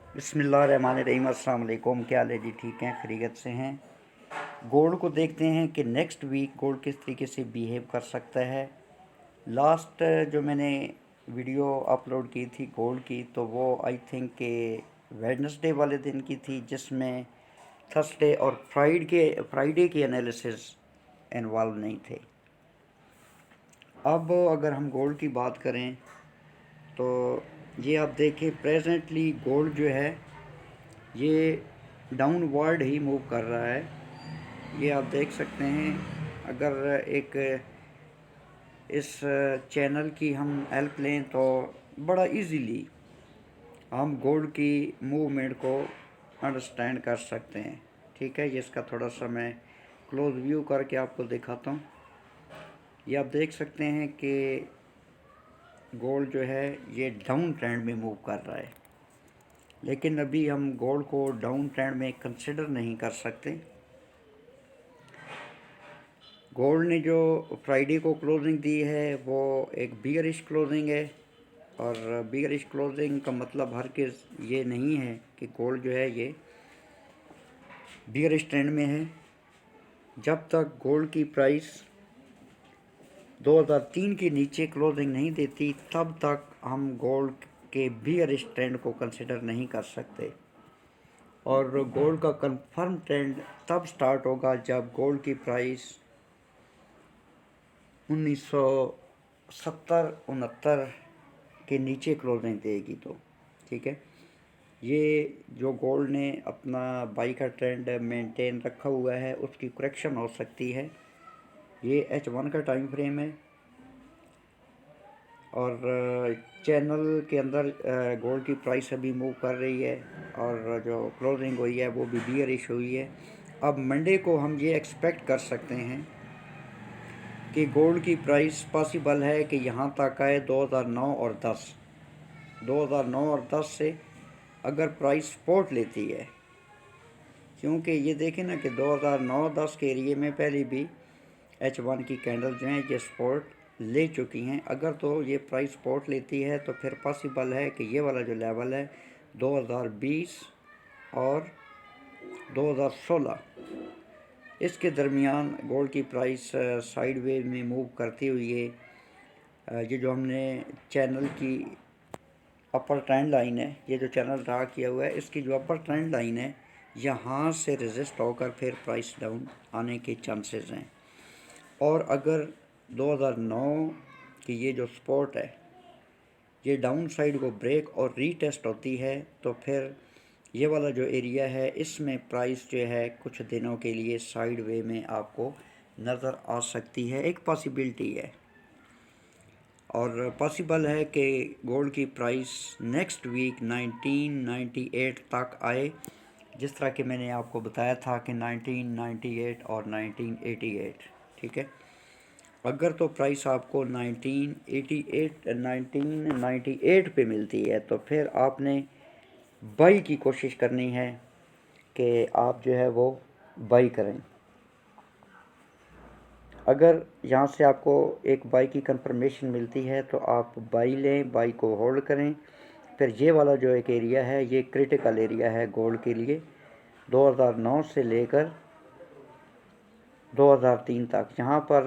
बिस्मिल्लाहिर्रहमानिर्रहीम। अस्सलाम वालेकुम। क्या हाल है जी? ठीक हैं, खैरियत से हैं। गोल्ड को देखते हैं कि नेक्स्ट वीक गोल्ड किस तरीके से बिहेव कर सकता है। लास्ट जो मैंने वीडियो अपलोड की थी गोल्ड की, तो वो आई थिंक कि वेडनेसडे वाले दिन की थी, जिसमें थर्सडे और फ्राइडे के एनालिसिस इन्वॉल्व नहीं थे। अब अगर हम गोल्ड की बात करें तो ये आप देखें, प्रेजेंटली गोल्ड जो है ये डाउनवर्ड ही मूव कर रहा है। ये आप देख सकते हैं। अगर एक इस चैनल की हम हेल्प लें तो बड़ा इजीली हम गोल्ड की मूवमेंट को अंडरस्टैंड कर सकते हैं। ठीक है, ये इसका थोड़ा सा मैं क्लोज व्यू करके आपको दिखाता हूँ। ये आप देख सकते हैं कि गोल्ड जो है ये डाउन ट्रेंड में मूव कर रहा है, लेकिन अभी हम गोल्ड को डाउन ट्रेंड में कंसिडर नहीं कर सकते। गोल्ड ने जो फ्राइडे को क्लोजिंग दी है वो एक बियरिश क्लोजिंग है, और बियरिश क्लोजिंग का मतलब हर किस ये नहीं है कि गोल्ड जो है ये बियरिश ट्रेंड में है। जब तक गोल्ड की प्राइस 2003 के नीचे क्लोजिंग नहीं देती, तब तक हम गोल्ड के बियरिश ट्रेंड को कंसिडर नहीं कर सकते। और गोल्ड का कंफर्म ट्रेंड तब स्टार्ट होगा जब गोल्ड की प्राइस 1970-69 के नीचे क्लोजिंग देगी तो ठीक है। ये जो गोल्ड ने अपना बाई का ट्रेंड मेंटेन रखा हुआ है, उसकी करेक्शन हो सकती है। ये H1 का टाइम फ्रेम है, और चैनल के अंदर गोल्ड की प्राइस अभी मूव कर रही है, और जो क्लोजिंग हुई है वो भी बियरिश हुई है। अब मंडे को हम ये एक्सपेक्ट कर सकते हैं कि गोल्ड की प्राइस पॉसिबल है कि यहाँ तक आए 2009 और 10। 2009 और 10 से अगर प्राइस सपोर्ट लेती है, क्योंकि ये देखें ना कि 2009-10 के एरिए में पहले भी H1 की कैंडल जो हैं ये सपोर्ट ले चुकी हैं। अगर तो ये प्राइस सपोर्ट लेती है तो फिर पॉसिबल है कि ये वाला जो लेवल है 2020 और 2016, इसके दरमियान गोल्ड की प्राइस साइड वे में मूव करती हुई है। ये जो हमने चैनल की अपर ट्रेंड लाइन है, ये जो चैनल ड्रा किया हुआ है, इसकी जो अपर ट्रेंड लाइन है, यहाँ से रेजिस्ट होकर फिर प्राइस डाउन आने के चांसेस हैं। और अगर 2009 की ये जो सपोर्ट है ये डाउन साइड को ब्रेक और रीटेस्ट होती है, तो फिर ये वाला जो एरिया है इसमें प्राइस जो है कुछ दिनों के लिए साइड वे में आपको नज़र आ सकती है, एक पॉसिबिलिटी है। और पॉसिबल है कि गोल्ड की प्राइस नेक्स्ट वीक 1998 तक आए, जिस तरह कि मैंने आपको बताया था कि 1998 और 1988। ठीक है, अगर तो प्राइस आपको 1998 पे मिलती है तो फिर आपने बाई की कोशिश करनी है कि आप जो है वो बाई करें। अगर यहाँ से आपको एक बाई की कंफर्मेशन मिलती है तो आप बाई लें, बाई को होल्ड करें। फिर ये वाला जो एक एरिया है ये क्रिटिकल एरिया है गोल्ड के लिए, 2009 से लेकर 2003 तक। यहाँ पर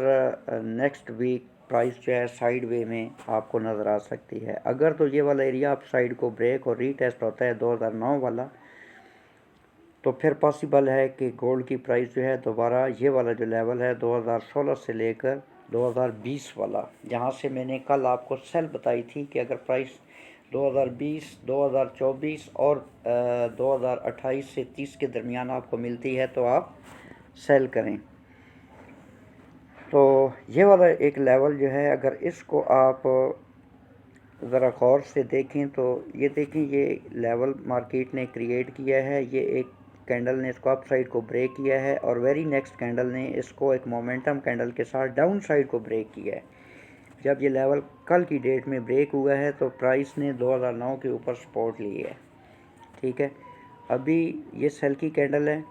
नेक्स्ट वीक प्राइस जो है साइड वे में आपको नज़र आ सकती है। अगर तो ये वाला एरिया आप साइड को ब्रेक और रीटेस्ट होता है 2009 वाला, तो फिर पॉसिबल है कि गोल्ड की प्राइस जो है दोबारा ये वाला जो लेवल है 2016 से लेकर 2020 वाला, जहाँ से मैंने कल आपको सेल बताई थी कि अगर प्राइस 2020, 2024 और 2028 से 30 के दरमियान आपको मिलती है तो आप सेल करें। तो ये वाला एक लेवल जो है, अगर इसको आप ज़रा गौर से देखें तो ये देखें, ये लेवल मार्केट ने क्रिएट किया है। ये एक कैंडल ने इसको अप साइड को ब्रेक किया है, और वेरी नेक्स्ट कैंडल ने इसको एक मोमेंटम कैंडल के साथ डाउन साइड को ब्रेक किया है। जब ये लेवल कल की डेट में ब्रेक हुआ है तो प्राइस ने 2009 के ऊपर सपोर्ट ली है। ठीक है, अभी ये सेल की कैंडल है।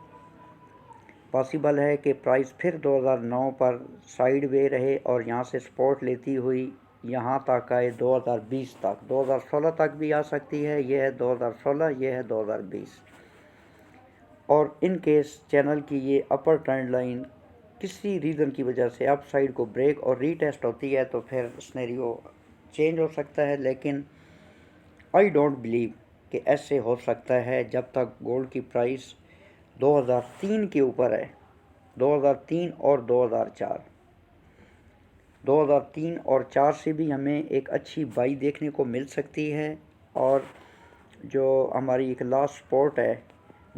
पॉसिबल है कि प्राइस फिर 2009 पर साइड वे रहे और यहाँ से सपोर्ट लेती हुई यहाँ तक आए 2020 तक, 2016 तक भी आ सकती है। ये है 2016, ये है 2020। और इन केस चैनल की ये अपर ट्रेंड लाइन किसी रीज़न की वजह से अप साइड को ब्रेक और रीटेस्ट होती है तो फिर स्नेरियो चेंज हो सकता है। लेकिन आई डोंट बिलीव कि ऐसे हो सकता है जब तक गोल्ड की प्राइस 2003 के ऊपर है। 2003 और 2004, 2003 और 4 से भी हमें एक अच्छी बाई देखने को मिल सकती है। और जो हमारी एक लास्ट सपोर्ट है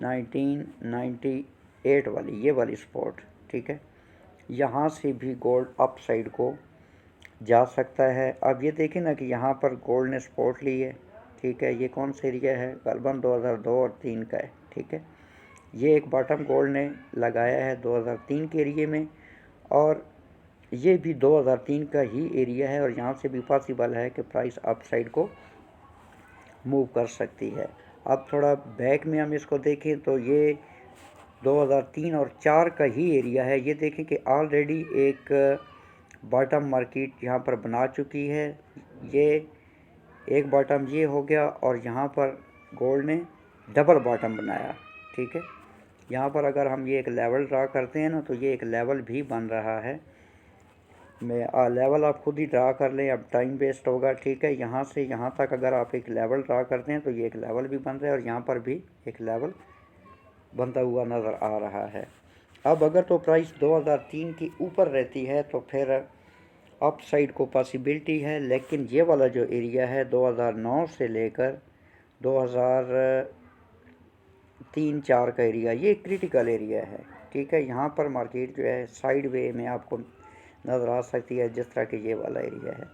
1998 वाली, ये वाली सपोर्ट, ठीक है, यहाँ से भी गोल्ड अप साइड को जा सकता है। अब ये देखें ना कि यहाँ पर गोल्ड ने सपोर्ट ली है, ठीक है। ये कौन सा एरिया है? गलबन 2002 और 3 का है, ठीक है। ये एक बॉटम गोल्ड ने लगाया है 2003 के एरिए में, और ये भी 2003 का ही एरिया है। और यहाँ से भी पॉसिबल है कि प्राइस अप साइड को मूव कर सकती है। अब थोड़ा बैक में हम इसको देखें तो ये 2003 और 4 का ही एरिया है। ये देखें कि ऑलरेडी एक बॉटम मार्केट यहाँ पर बना चुकी है। ये एक बॉटम ये हो गया, और यहाँ पर गोल्ड ने डबल बॉटम बनाया, ठीक है। यहाँ पर अगर हम ये एक लेवल ड्रा करते हैं ना, तो ये एक लेवल भी बन रहा है। मैं लेवल आप खुद ही ड्रा कर लें, अब टाइम वेस्ट होगा, ठीक है। यहाँ से यहाँ तक अगर आप एक लेवल ड्रा करते हैं तो ये एक लेवल भी बन रहा है, और यहाँ पर भी एक लेवल बनता हुआ नज़र आ रहा है। अब अगर तो प्राइस 2003 की ऊपर रहती है तो फिर अप साइड को पॉसिबिलिटी है। लेकिन ये वाला जो एरिया है 2009 से लेकर 2003-4 का एरिया, ये क्रिटिकल एरिया है, ठीक है। यहाँ पर मार्केट जो है साइड वे में आपको नज़र आ सकती है, जिस तरह के ये वाला एरिया है।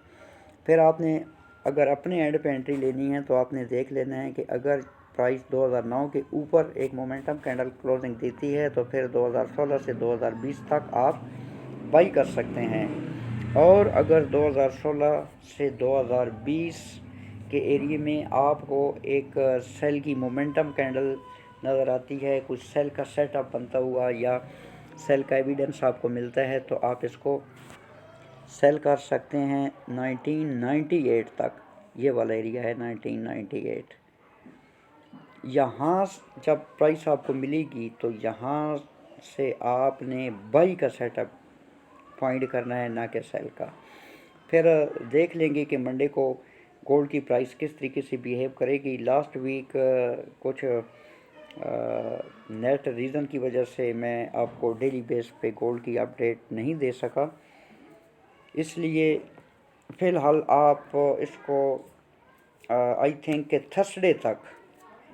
फिर आपने अगर अपने एंड पे एंट्री लेनी है तो आपने देख लेना है कि अगर प्राइस 2009 के ऊपर एक मोमेंटम कैंडल क्लोजिंग देती है तो फिर 2016 से 2020 तक आप बाई कर सकते हैं। और अगर 2016 से 2020 के एरिए में आपको एक सेल की मोमेंटम कैंडल नज़र आती है, कुछ सेल का सेटअप बनता हुआ या सेल का एविडेंस आपको मिलता है, तो आप इसको सेल कर सकते हैं 1998 तक। ये वाला एरिया है 1998। यहाँ जब प्राइस आपको मिलेगी तो यहाँ से आपने बाई का सेटअप फाइंड करना है, ना कि सेल का। फिर देख लेंगे कि मंडे को गोल्ड की प्राइस किस तरीके से बिहेव करेगी। लास्ट वीक कुछ नेट रीज़न की वजह से मैं आपको डेली बेस पे गोल्ड की अपडेट नहीं दे सका, इसलिए फ़िलहाल आप इसको आई थिंक कि थर्सडे तक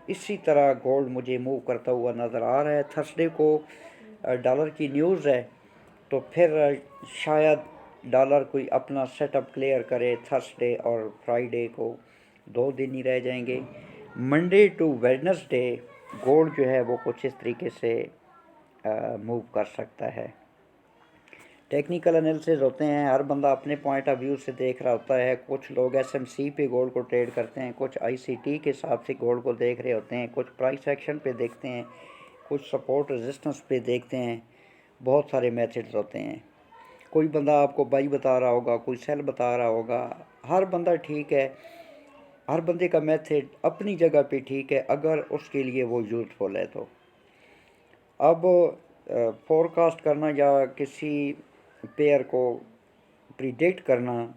इसी तरह गोल्ड मुझे मूव करता हुआ नज़र आ रहा है। थर्सडे को डॉलर की न्यूज़ है, तो फिर शायद डॉलर कोई अपना सेटअप क्लियर करे। थर्सडे और फ्राइडे को 2 दिन ही रह जाएंगे। मंडे टू वेडनेसडे गोल्ड जो है वो कुछ इस तरीके से मूव कर सकता है। टेक्निकल एनालिसिस होते हैं, हर बंदा अपने पॉइंट ऑफ व्यू से देख रहा होता है। कुछ लोग एसएमसी पे गोल्ड को ट्रेड करते हैं, कुछ आईसीटी के हिसाब से गोल्ड को देख रहे होते हैं, कुछ प्राइस एक्शन पे देखते हैं, कुछ सपोर्ट रेजिस्टेंस पे देखते हैं। बहुत सारे मेथड्स होते हैं। कोई बंदा आपको बाई बता रहा होगा, कोई सेल बता रहा होगा। हर बंदा ठीक है, हर बंदे का मेथड अपनी जगह पे ठीक है, अगर उसके लिए वो यूज़फुल है तो। अब फोरकास्ट करना या किसी पेयर को प्रिडिक्ट करना,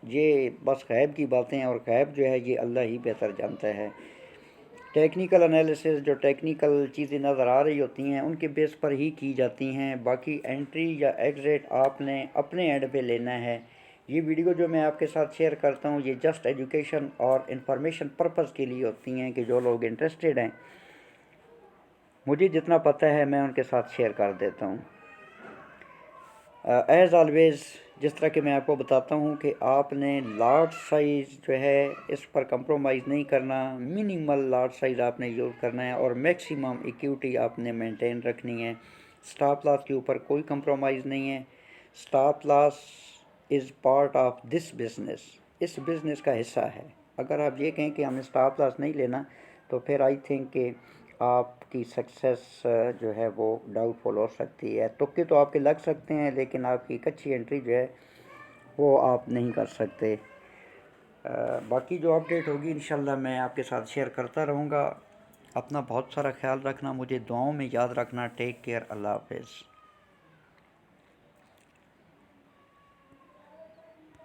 ये बस गैब की बातें हैं, और गैब जो है ये अल्लाह ही बेहतर जानता है। टेक्निकल एनालिसिस, जो टेक्निकल चीज़ें नज़र आ रही होती हैं उनके बेस पर ही की जाती हैं। बाकी एंट्री या एग्ज़िट आपने अपने एंड पे लेना है। ये वीडियो जो मैं आपके साथ शेयर करता हूँ ये जस्ट एजुकेशन और इन्फॉर्मेशन पर्पज़ के लिए होती हैं, कि जो लोग इंटरेस्टेड हैं, मुझे जितना पता है मैं उनके साथ शेयर कर देता हूँ। एज़ ऑलवेज़ जिस तरह कि मैं आपको बताता हूँ कि आपने लार्ज साइज़ जो है इस पर कंप्रोमाइज़ नहीं करना। मिनिमल लार्ज साइज़ आपने यूज़ करना है, और मैक्सिमम इक्विटी आपने मेंटेन रखनी है। स्टॉप लॉस के ऊपर कोई कंप्रोमाइज़ नहीं है। Stop loss is part of this business, इस बिज़नेस का हिस्सा है। अगर आप ये कहें कि हमें स्टॉप लॉस नहीं लेना, तो फिर आई थिंक कि आपकी सक्सेस जो है वो डाउटफुल हो सकती है। तुक्के तो आपके लग सकते हैं, लेकिन आपकी एक अच्छी एंट्री जो है वो आप नहीं कर सकते। बाकी जो अपडेट होगी इंशाल्लाह मैं आपके साथ शेयर करता रहूँगा। अपना बहुत सारा ख्याल रखना, मुझे दुआओं में याद रखना। टेक केयर, अल्लाह हाफ़िज़।